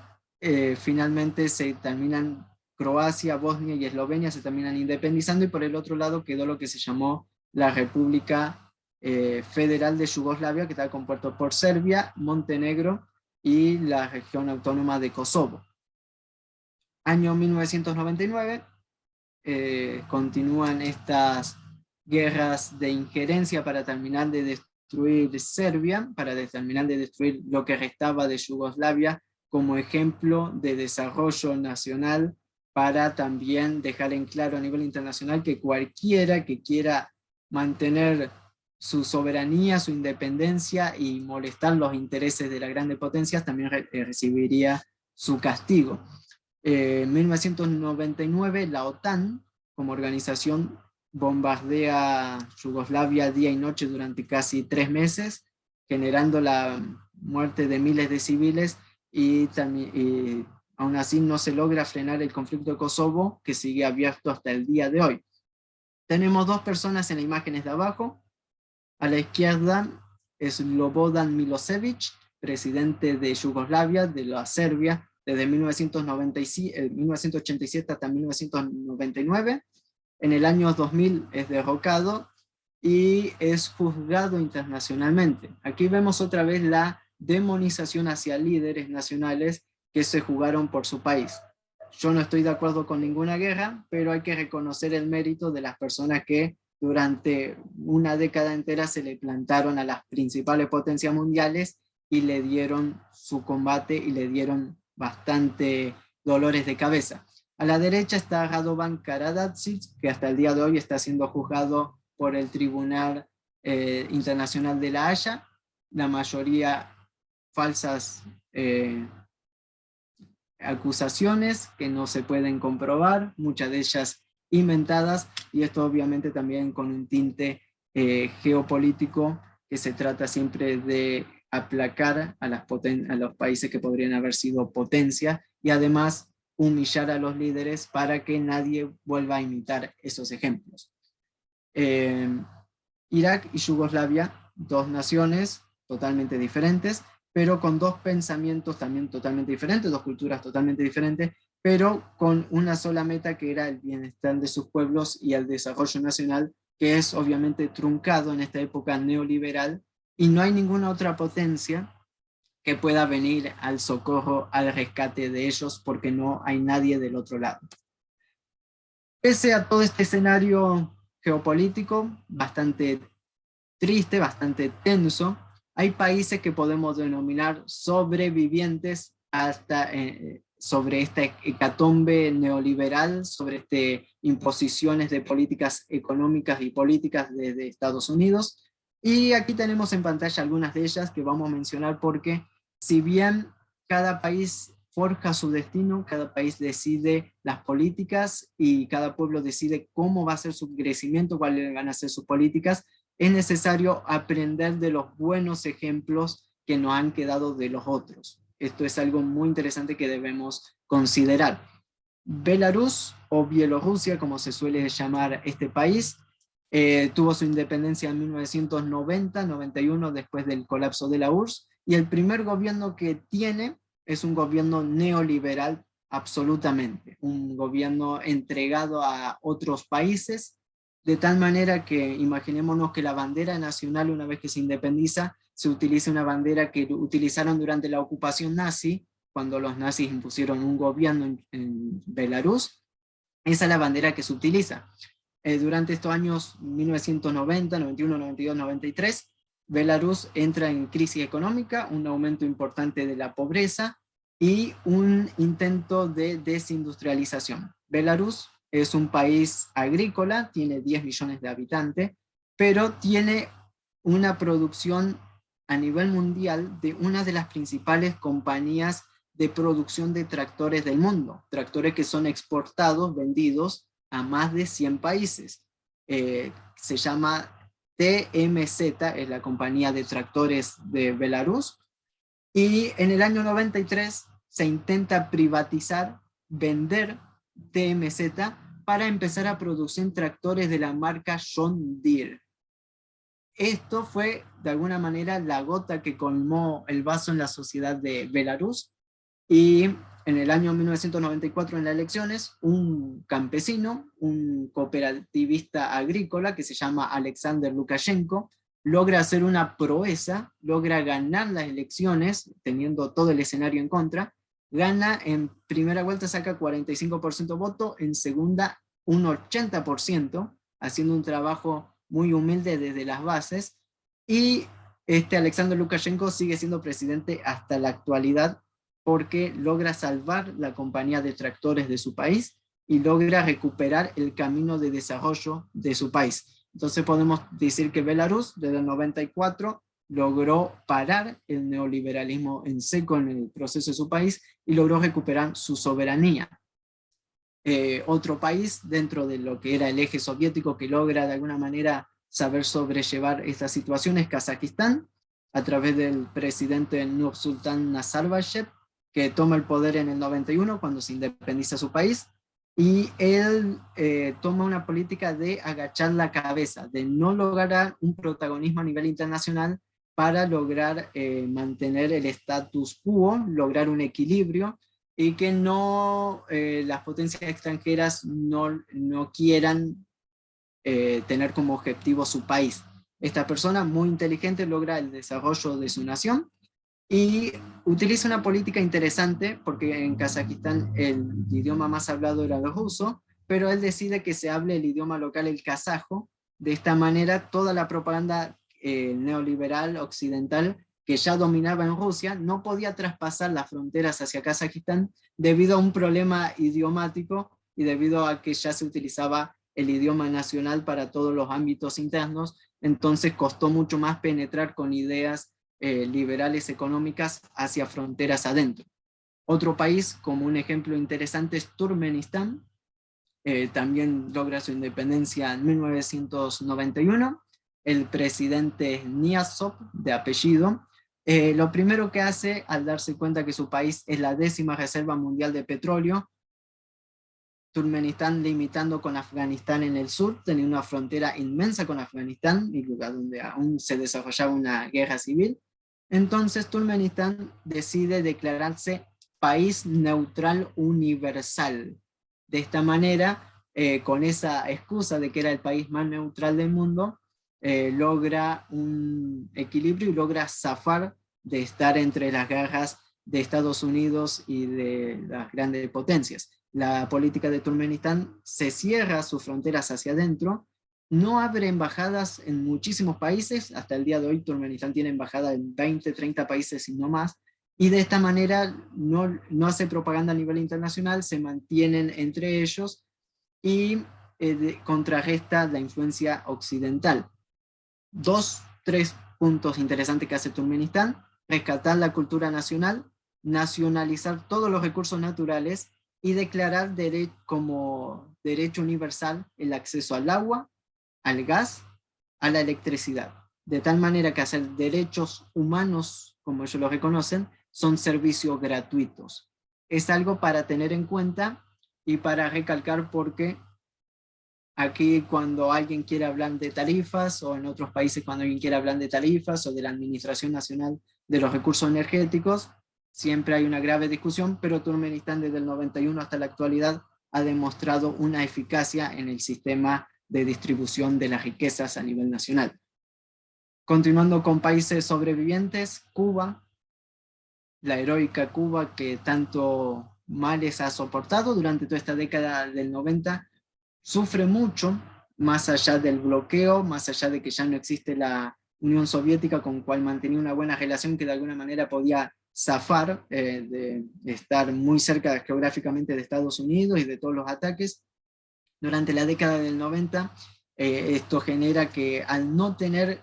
finalmente se terminan Croacia, Bosnia y Eslovenia se terminan independizando, y por el otro lado quedó lo que se llamó la República Federal de Yugoslavia, que está compuesto por Serbia, Montenegro y la región autónoma de Kosovo. Año 1999, continúan estas guerras de injerencia para terminar de destruir Serbia, para terminar de destruir lo que restaba de Yugoslavia como ejemplo de desarrollo nacional, para también dejar en claro a nivel internacional que cualquiera que quiera mantener su soberanía, su independencia y molestar los intereses de las grandes potencias también recibiría su castigo. En 1999 la OTAN como organización bombardea Yugoslavia día y noche durante casi 3 meses, generando la muerte de miles de civiles, y aún así no se logra frenar el conflicto de Kosovo, que sigue abierto hasta el día de hoy. Tenemos 2 personas en las imágenes de abajo. A la izquierda es Slobodan Milosevic, presidente de Yugoslavia, de la Serbia, desde 1987 hasta 1999. En el año 2000 es derrocado y es juzgado internacionalmente. Aquí vemos otra vez la demonización hacia líderes nacionales que se jugaron por su país. Yo no estoy de acuerdo con ninguna guerra, pero hay que reconocer el mérito de las personas que durante una década entera se le plantaron a las principales potencias mundiales y le dieron su combate y le dieron bastante dolores de cabeza. A la derecha está Radovan Karadzic, que hasta el día de hoy está siendo juzgado por el Tribunal Internacional de La Haya, la mayoría falsas acusaciones que no se pueden comprobar, muchas de ellas inventadas, y esto obviamente también con un tinte geopolítico, que se trata siempre de aplacar a los países que podrían haber sido potencia, y además humillar a los líderes para que nadie vuelva a imitar esos ejemplos. Irak y Yugoslavia, dos naciones totalmente diferentes, pero con dos pensamientos también totalmente diferentes, dos culturas totalmente diferentes, pero con una sola meta, que era el bienestar de sus pueblos y el desarrollo nacional, que es obviamente truncado en esta época neoliberal, y no hay ninguna otra potencia que pueda venir al socorro, al rescate de ellos, porque no hay nadie del otro lado. Pese a todo este escenario geopolítico bastante triste, bastante tenso, hay países que podemos denominar sobrevivientes hasta sobre esta hecatombe neoliberal, sobre imposiciones de políticas económicas y políticas desde Estados Unidos. Y aquí tenemos en pantalla algunas de ellas que vamos a mencionar, porque si bien cada país forja su destino, cada país decide las políticas y cada pueblo decide cómo va a ser su crecimiento, cuáles van a ser sus políticas, es necesario aprender de los buenos ejemplos que nos han quedado de los otros. Esto es algo muy interesante que debemos considerar. Belarus, o Bielorrusia, como se suele llamar este país, tuvo su independencia en 1990-91, después del colapso de la URSS, y el primer gobierno que tiene es un gobierno neoliberal absolutamente, un gobierno entregado a otros países, de tal manera que imaginémonos que la bandera nacional, una vez que se independiza, se utiliza una bandera que utilizaron durante la ocupación nazi, cuando los nazis impusieron un gobierno en Belarus. Esa es la bandera que se utiliza. Durante estos años 1990, 91, 92, 93, Belarus entra en crisis económica, un aumento importante de la pobreza y un intento de desindustrialización. Belarus es un país agrícola, tiene 10 millones de habitantes, pero tiene una producción a nivel mundial de una de las principales compañías de producción de tractores del mundo, tractores que son exportados, vendidos a más de 100 países. Se llama TMZ, es la compañía de tractores de Belarus, y en el año 93 se intenta privatizar, vender TMZ para empezar a producir tractores de la marca John Deere. Esto fue de alguna manera la gota que colmó el vaso en la sociedad de Belarus, y en el año 1994 en las elecciones, un campesino, un cooperativista agrícola que se llama Alexander Lukashenko, logra hacer una proeza, logra ganar las elecciones, teniendo todo el escenario en contra, gana en primera vuelta, saca 45% voto, en segunda un 80%, haciendo un trabajo muy humilde desde las bases, y Alexander Lukashenko sigue siendo presidente hasta la actualidad, porque logra salvar la compañía de tractores de su país y logra recuperar el camino de desarrollo de su país. Entonces podemos decir que Belarus, desde el 94, logró parar el neoliberalismo en seco en el proceso de su país y logró recuperar su soberanía. Otro país dentro de lo que era el eje soviético que logra de alguna manera saber sobrellevar esta situación es Kazajistán, a través del presidente Nursultan Nazarbayev, que toma el poder en el 91 cuando se independiza su país, y él toma una política de agachar la cabeza, de no lograr un protagonismo a nivel internacional para lograr mantener el status quo, lograr un equilibrio, y que no las potencias extranjeras no quieran tener como objetivo su país. Esta persona muy inteligente logra el desarrollo de su nación y utiliza una política interesante, porque en Kazajistán el idioma más hablado era el ruso, pero él decide que se hable el idioma local, el kazajo. De esta manera toda la propaganda neoliberal occidental que ya dominaba en Rusia, no podía traspasar las fronteras hacia Kazajistán debido a un problema idiomático y debido a que ya se utilizaba el idioma nacional para todos los ámbitos internos, entonces costó mucho más penetrar con ideas liberales económicas hacia fronteras adentro. Otro país, como un ejemplo interesante, es Turkmenistán. También logra su independencia en 1991. El presidente es Niyazov, de apellido. Lo primero que hace, al darse cuenta que su país es la 10ª reserva mundial de petróleo, Turkmenistán limitando con Afganistán en el sur, tenía una frontera inmensa con Afganistán, y lugar donde aún se desarrollaba una guerra civil. Entonces Turkmenistán decide declararse país neutral universal. De esta manera, con esa excusa de que era el país más neutral del mundo, logra un equilibrio y logra zafar de estar entre las garras de Estados Unidos y de las grandes potencias. La política de Turkmenistán se cierra sus fronteras hacia adentro, no abre embajadas en muchísimos países, hasta el día de hoy Turkmenistán tiene embajada en 20, 30 países y no más, y de esta manera no hace propaganda a nivel internacional, se mantienen entre ellos y contrarresta la influencia occidental. 3 puntos interesantes que hace Turkmenistán: rescatar la cultura nacional, nacionalizar todos los recursos naturales y declarar como derecho universal el acceso al agua, al gas, a la electricidad. De tal manera que hacer derechos humanos, como ellos lo reconocen, son servicios gratuitos. Es algo para tener en cuenta y para recalcar, porque aquí cuando alguien quiere hablar de tarifas, o en otros países cuando alguien quiere hablar de tarifas o de la Administración Nacional de los Recursos Energéticos, siempre hay una grave discusión, pero Turkmenistán desde el 91 hasta la actualidad ha demostrado una eficacia en el sistema de distribución de las riquezas a nivel nacional. Continuando con países sobrevivientes, Cuba, la heroica Cuba que tanto males ha soportado durante toda esta década del 90, sufre mucho, más allá del bloqueo, más allá de que ya no existe la Unión Soviética, con cual mantenía una buena relación que de alguna manera podía zafar de estar muy cerca geográficamente de Estados Unidos y de todos los ataques. Durante la década del 90, esto genera que al no tener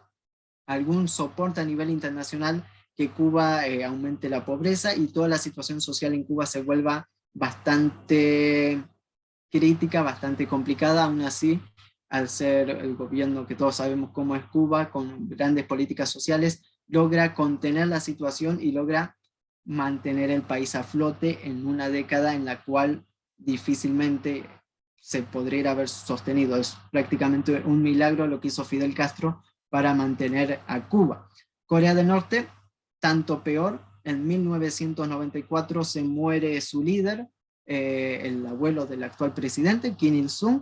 algún soporte a nivel internacional, que Cuba aumente la pobreza y toda la situación social en Cuba se vuelva bastante crítica, bastante complicada. Aún así, al ser el gobierno que todos sabemos cómo es Cuba, con grandes políticas sociales, logra contener la situación y logra mantener el país a flote en una década en la cual difícilmente se podría haber sostenido. Es prácticamente un milagro lo que hizo Fidel Castro para mantener a Cuba. Corea del Norte, tanto peor. En 1994 se muere su líder, el abuelo del actual presidente, Kim Il-sung,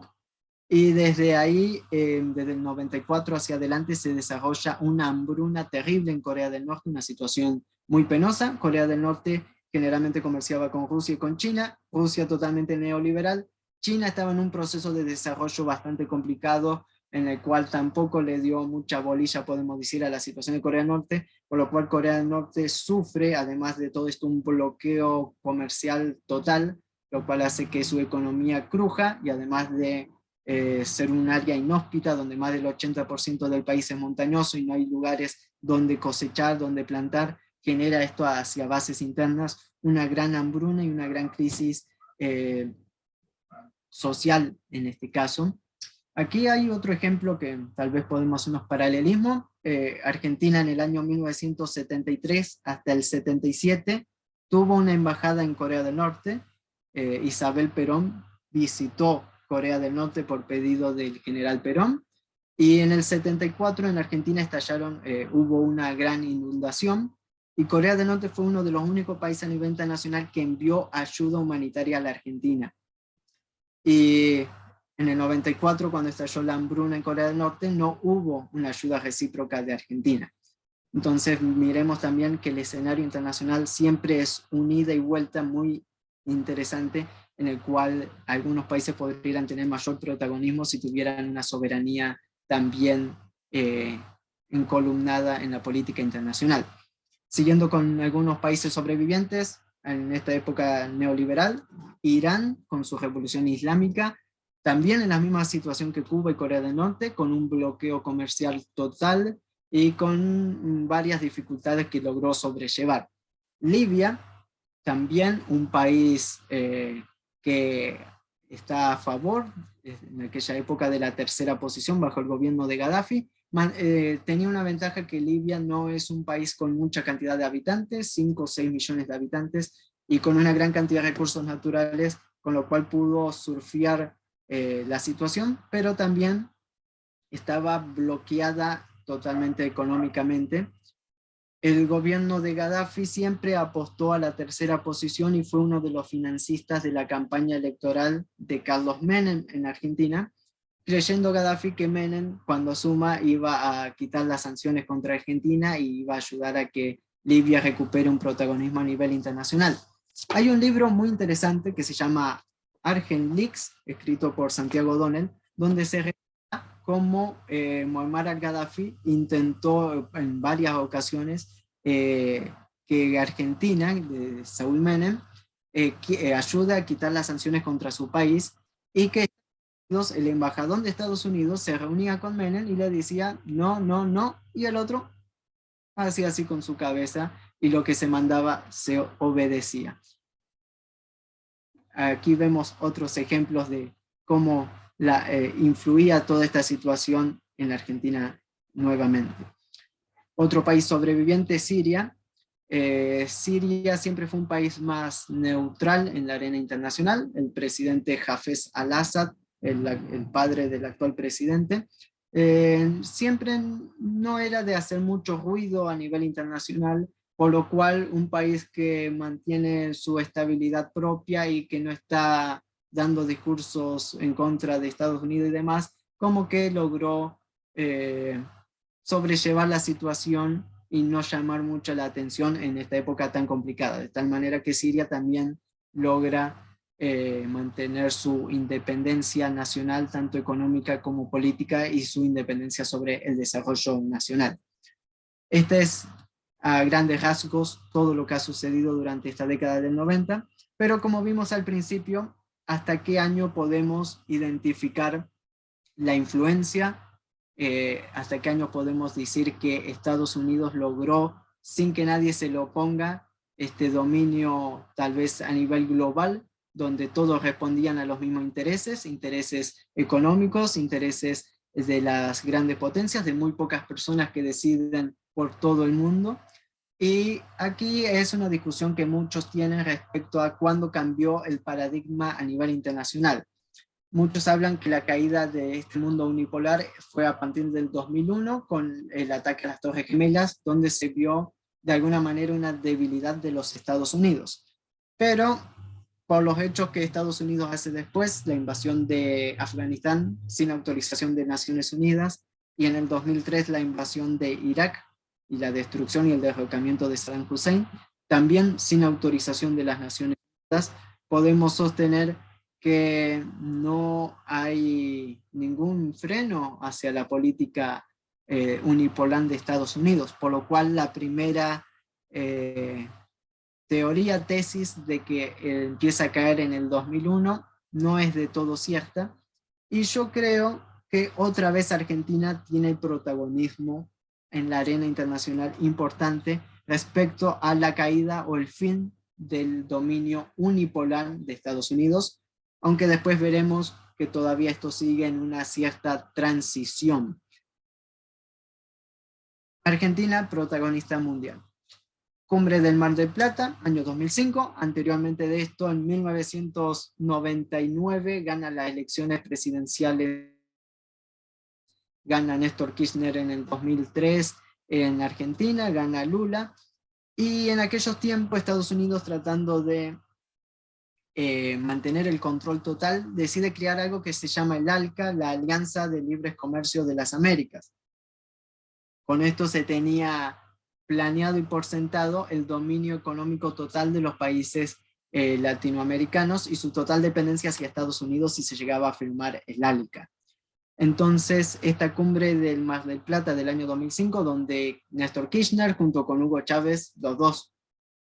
y desde ahí, desde el 94 hacia adelante, se desarrolla una hambruna terrible en Corea del Norte, una situación muy penosa. Corea del Norte generalmente comerciaba con Rusia y con China, Rusia totalmente neoliberal, China estaba en un proceso de desarrollo bastante complicado, en el cual tampoco le dio mucha bolilla, podemos decir, a la situación de Corea del Norte, por lo cual Corea del Norte sufre, además de todo esto, un bloqueo comercial total, lo cual hace que su economía cruja, y además de ser un área inhóspita, donde más del 80% del país es montañoso y no hay lugares donde cosechar, donde plantar, genera esto hacia bases internas una gran hambruna y una gran crisis social en este caso. Aquí hay otro ejemplo que tal vez podemos hacer unos paralelismos. Argentina en el año 1973 hasta el 77 tuvo una embajada en Corea del Norte. Isabel Perón visitó Corea del Norte por pedido del general Perón, y en el 74 en Argentina hubo una gran inundación, y Corea del Norte fue uno de los únicos países a nivel internacional que envió ayuda humanitaria a la Argentina. Y en el 94, cuando estalló la hambruna en Corea del Norte, no hubo una ayuda recíproca de Argentina. Entonces miremos también que el escenario internacional siempre es un ida y vuelta muy interesante, en el cual algunos países podrían tener mayor protagonismo si tuvieran una soberanía también encolumnada en la política internacional. Siguiendo con algunos países sobrevivientes en esta época neoliberal, Irán con su revolución islámica, también en la misma situación que Cuba y Corea del Norte, con un bloqueo comercial total y con varias dificultades que logró sobrellevar. Libia, también un país que está a favor en aquella época de la tercera posición bajo el gobierno de Gaddafi. Tenía una ventaja que Libia no es un país con mucha cantidad de habitantes, 5 o 6 millones de habitantes, y con una gran cantidad de recursos naturales, con lo cual pudo surfear la situación, pero también estaba bloqueada totalmente económicamente. El gobierno de Gaddafi siempre apostó a la tercera posición y fue uno de los financistas de la campaña electoral de Carlos Menem en Argentina, creyendo Gaddafi que Menem, cuando asuma, iba a quitar las sanciones contra Argentina y iba a ayudar a que Libia recupere un protagonismo a nivel internacional. Hay un libro muy interesante que se llama Argent Leaks, escrito por Santiago Donel, donde se revela cómo Muammar al-Gaddafi intentó en varias ocasiones que Argentina, de Saúl Menem, ayude a quitar las sanciones contra su país, y que el embajador de Estados Unidos se reunía con Menem y le decía no, no, no, y el otro hacía así con su cabeza y lo que se mandaba se obedecía. Aquí vemos otros ejemplos de cómo influía toda esta situación en la Argentina nuevamente. Otro país sobreviviente, Siria. Siria siempre fue un país más neutral en la arena internacional. El presidente Hafez al-Assad, el padre del actual presidente, siempre no era de hacer mucho ruido a nivel internacional, por lo cual un país que mantiene su estabilidad propia y que no está dando discursos en contra de Estados Unidos y demás, como que logró sobrellevar la situación y no llamar mucho la atención en esta época tan complicada, de tal manera que Siria también logra mantener su independencia nacional, tanto económica como política, y su independencia sobre el desarrollo nacional. Este es, a grandes rasgos, todo lo que ha sucedido durante esta década del 90, pero como vimos al principio, ¿hasta qué año podemos identificar la influencia? ¿Hasta qué año podemos decir que Estados Unidos logró, sin que nadie se lo oponga, este dominio tal vez a nivel global, donde todos respondían a los mismos intereses, intereses económicos, intereses de las grandes potencias, de muy pocas personas que deciden por todo el mundo? Y aquí es una discusión que muchos tienen respecto a cuándo cambió el paradigma a nivel internacional. Muchos hablan que la caída de este mundo unipolar fue a partir del 2001 con el ataque a las Torres Gemelas, donde se vio de alguna manera una debilidad de los Estados Unidos. Pero por los hechos que Estados Unidos hace después, la invasión de Afganistán sin autorización de Naciones Unidas, y en el 2003 la invasión de Irak y la destrucción y el derrocamiento de Saddam Hussein, también sin autorización de las Naciones Unidas, podemos sostener que no hay ningún freno hacia la política unipolar de Estados Unidos, por lo cual la primera tesis de que empieza a caer en el 2001 no es de todo cierta, y yo creo que otra vez Argentina tiene protagonismo en la arena internacional importante respecto a la caída o el fin del dominio unipolar de Estados Unidos, aunque después veremos que todavía esto sigue en una cierta transición. Argentina, protagonista mundial. Cumbre del Mar del Plata, año 2005. Anteriormente de esto, en 1999, gana las elecciones presidenciales, gana Néstor Kirchner en el 2003 en Argentina, gana Lula, y en aquellos tiempos Estados Unidos, tratando de mantener el control total, decide crear algo que se llama el ALCA, la Alianza de Libre Comercio de las Américas. Con esto se tenía planeado y por sentado el dominio económico total de los países latinoamericanos y su total dependencia hacia Estados Unidos si se llegaba a firmar el ALCA. Entonces, esta cumbre del Mar del Plata del año 2005, donde Néstor Kirchner junto con Hugo Chávez, los dos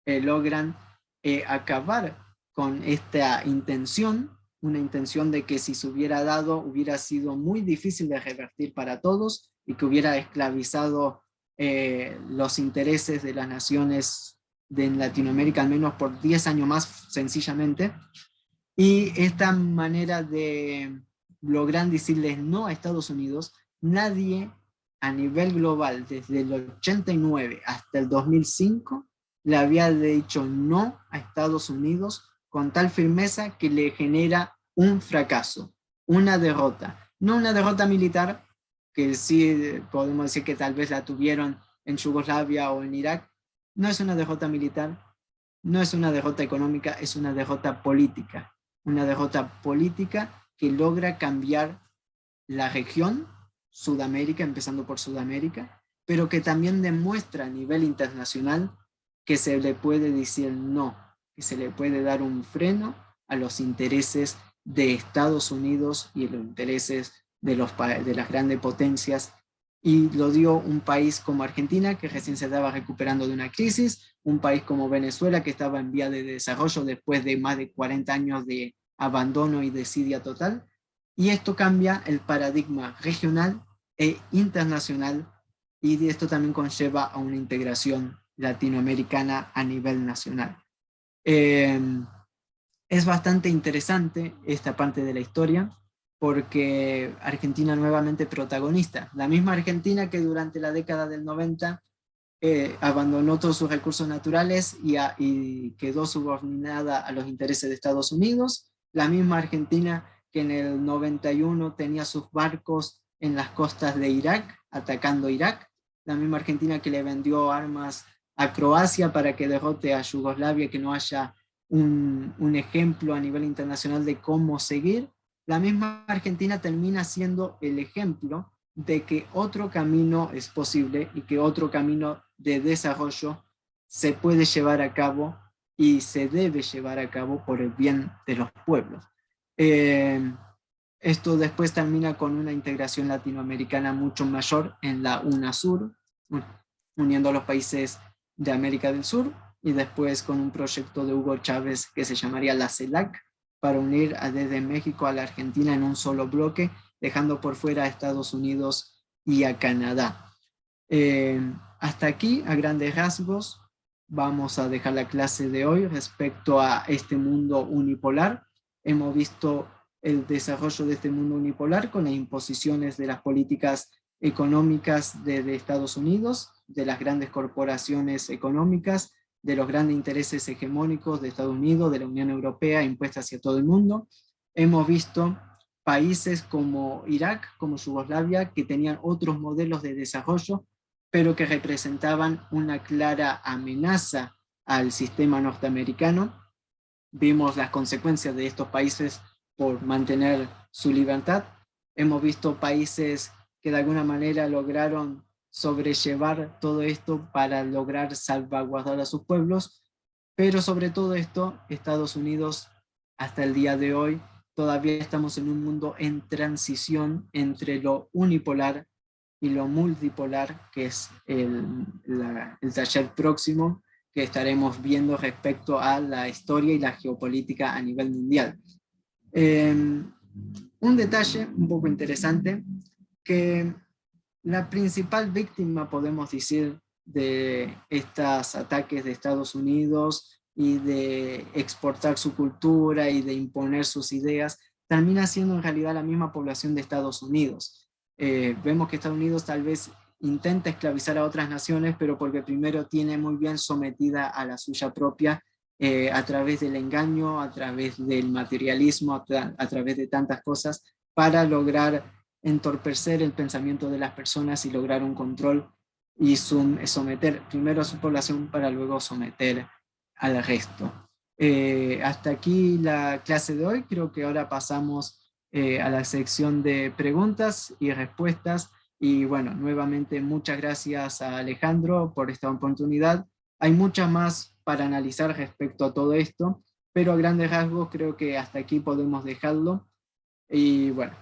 logran acabar con esta intención, una intención de que si se hubiera dado hubiera sido muy difícil de revertir para todos y que hubiera esclavizado los intereses de las naciones de Latinoamérica al menos por 10 años más sencillamente. Y esta manera de lograr decirles no a Estados Unidos, nadie a nivel global desde el 89 hasta el 2005 le había dicho no a Estados Unidos con tal firmeza que le genera un fracaso, una derrota. No una derrota militar, que sí podemos decir que tal vez la tuvieron en Yugoslavia o en Irak. No es una derrota militar, no es una derrota económica, es una derrota política. Una derrota política que logra cambiar la región, Sudamérica, empezando por Sudamérica, pero que también demuestra a nivel internacional que se le puede decir no, que se le puede dar un freno a los intereses de Estados Unidos y los intereses de las grandes potencias. Y lo dio un país como Argentina, que recién se estaba recuperando de una crisis, un país como Venezuela, que estaba en vía de desarrollo después de más de 40 años de abandono y desidia total. Y esto cambia el paradigma regional e internacional, y esto también conlleva a una integración latinoamericana a nivel nacional. Es bastante interesante esta parte de la historia, porque Argentina nuevamente protagonista. La misma Argentina que durante la década del 90 abandonó todos sus recursos naturales y quedó subordinada a los intereses de Estados Unidos. La misma Argentina que en el 91 tenía sus barcos en las costas de Irak, atacando Irak. La misma Argentina que le vendió armas a Croacia para que derrote a Yugoslavia, que no haya un ejemplo a nivel internacional de cómo seguir. La misma Argentina termina siendo el ejemplo de que otro camino es posible y que otro camino de desarrollo se puede llevar a cabo y se debe llevar a cabo por el bien de los pueblos. Esto después termina con una integración latinoamericana mucho mayor en la UNASUR, uniendo a los países de América del Sur, y después con un proyecto de Hugo Chávez que se llamaría la CELAC, para unir desde México a la Argentina en un solo bloque, dejando por fuera a Estados Unidos y a Canadá. Hasta aquí, a grandes rasgos, vamos a dejar la clase de hoy respecto a este mundo unipolar. Hemos visto el desarrollo de este mundo unipolar con las imposiciones de las políticas económicas de Estados Unidos, de las grandes corporaciones económicas, de los grandes intereses hegemónicos de Estados Unidos, de la Unión Europea, impuestas hacia todo el mundo. Hemos visto países como Irak, como Yugoslavia, que tenían otros modelos de desarrollo, pero que representaban una clara amenaza al sistema norteamericano. Vimos las consecuencias de estos países por mantener su libertad. Hemos visto países que de alguna manera lograron sobrellevar todo esto para lograr salvaguardar a sus pueblos, pero sobre todo esto, Estados Unidos hasta el día de hoy todavía estamos en un mundo en transición entre lo unipolar y lo multipolar, que es el taller próximo que estaremos viendo respecto a la historia y la geopolítica a nivel mundial. Un detalle un poco interesante, que la principal víctima, podemos decir, de estos ataques de Estados Unidos y de exportar su cultura y de imponer sus ideas, termina siendo en realidad la misma población de Estados Unidos. Vemos que Estados Unidos tal vez intenta esclavizar a otras naciones, pero porque primero tiene muy bien sometida a la suya propia, a través del engaño, a través del materialismo, a través de tantas cosas, para lograr entorpecer el pensamiento de las personas y lograr un control y someter primero a su población para luego someter al resto. Hasta aquí la clase de hoy. Creo que ahora pasamos a la sección de preguntas y respuestas. Y bueno, nuevamente muchas gracias a Alejandro por esta oportunidad. Hay muchas más para analizar respecto a todo esto, pero a grandes rasgos creo que hasta aquí podemos dejarlo. Y bueno,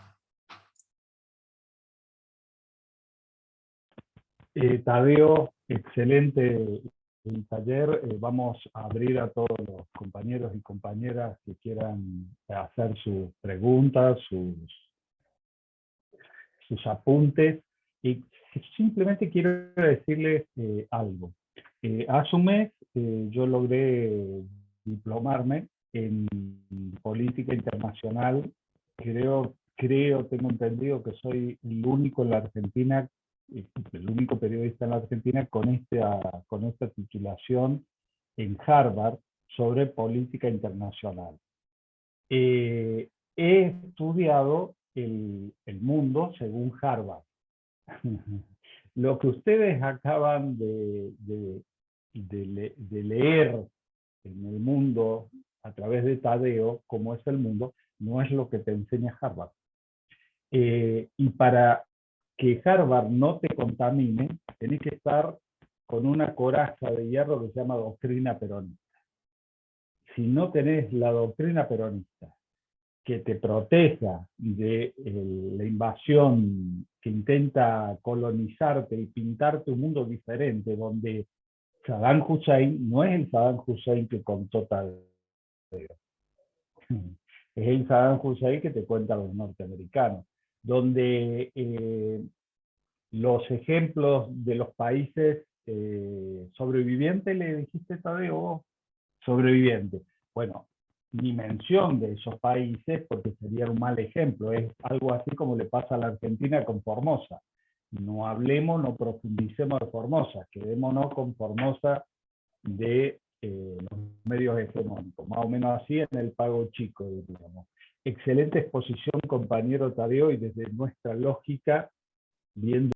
Tadeo, excelente el taller. Vamos a abrir a todos los compañeros y compañeras que quieran hacer sus preguntas, sus apuntes. Y simplemente quiero decirles algo. Hace un mes yo logré diplomarme en política internacional. Tengo entendido que soy el único en la Argentina, el único periodista en la Argentina con esta titulación en Harvard sobre política internacional. He estudiado el mundo según Harvard. Lo que ustedes acaban de leer en el mundo a través de Tadeo, cómo es el mundo, no es lo que te enseña Harvard. Y para que Harvard no te contamine, tenés que estar con una coraza de hierro que se llama doctrina peronista. Si no tenés la doctrina peronista que te proteja de la invasión que intenta colonizarte y pintarte un mundo diferente, donde Saddam Hussein no es el Saddam Hussein que contó Tadeo. Es el Saddam Hussein que te cuentan los norteamericanos, donde los ejemplos de los países sobrevivientes, le dijiste, Tadeo, sobreviviente. Bueno, ni mención de esos países porque sería un mal ejemplo. Es algo así como le pasa a la Argentina con Formosa. No hablemos, no profundicemos de Formosa, quedémonos con Formosa de los medios hegemónicos, más o menos así en el pago chico, diríamos. Excelente exposición, compañero Tadeo, y desde nuestra lógica, viendo